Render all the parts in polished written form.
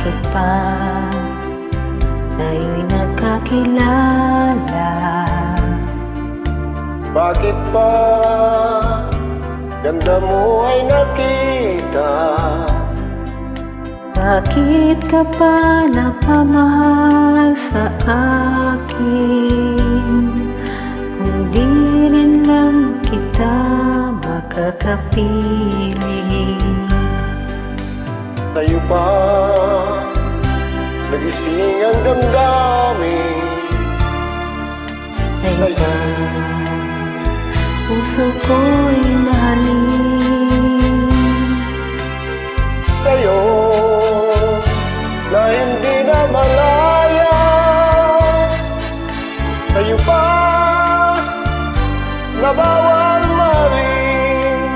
bakit pa tayo'y nagkakilala? Bakit pa ganda mo ay nakita? Bakit ka pa napamahal sa akin? Kung di rin lang kita makakapili. Sa'yo pa nagising ang damdamin. Sa'yo pa puso ko'y nahalin. Sa'yo na hindi na malaya. Sa'yo pa na bawal maling.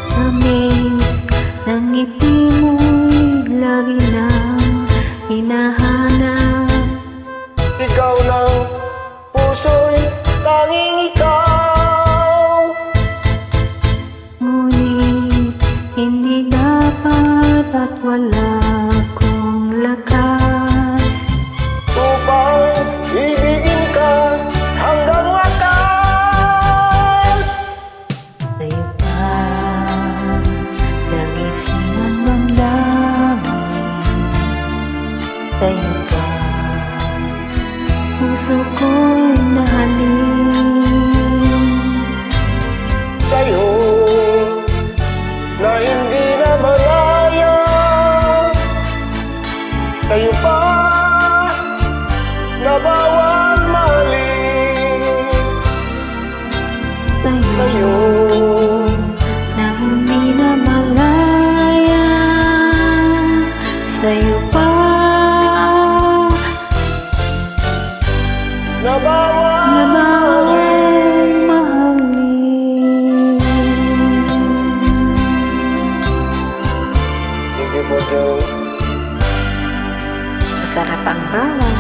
Tamis ng ngiti mo'y lagi nang hinahanap. Ikaw ng puso'y tanging ikaw. Ngunit hindi dapat at wala kong lakas Upang ibigin ka hanggang wakas. sa'yo pa nagising ang damdamin. Sa'yo pa puso ko'y nahalin. Sa'yo na hindi na malaya. Sa'yo pa na bawal maling. Sa'yo Na hindi na malaya. Sa'yo pa na bawal na bawal mahalin. Thank you po, Joe. Masarap ang bawal.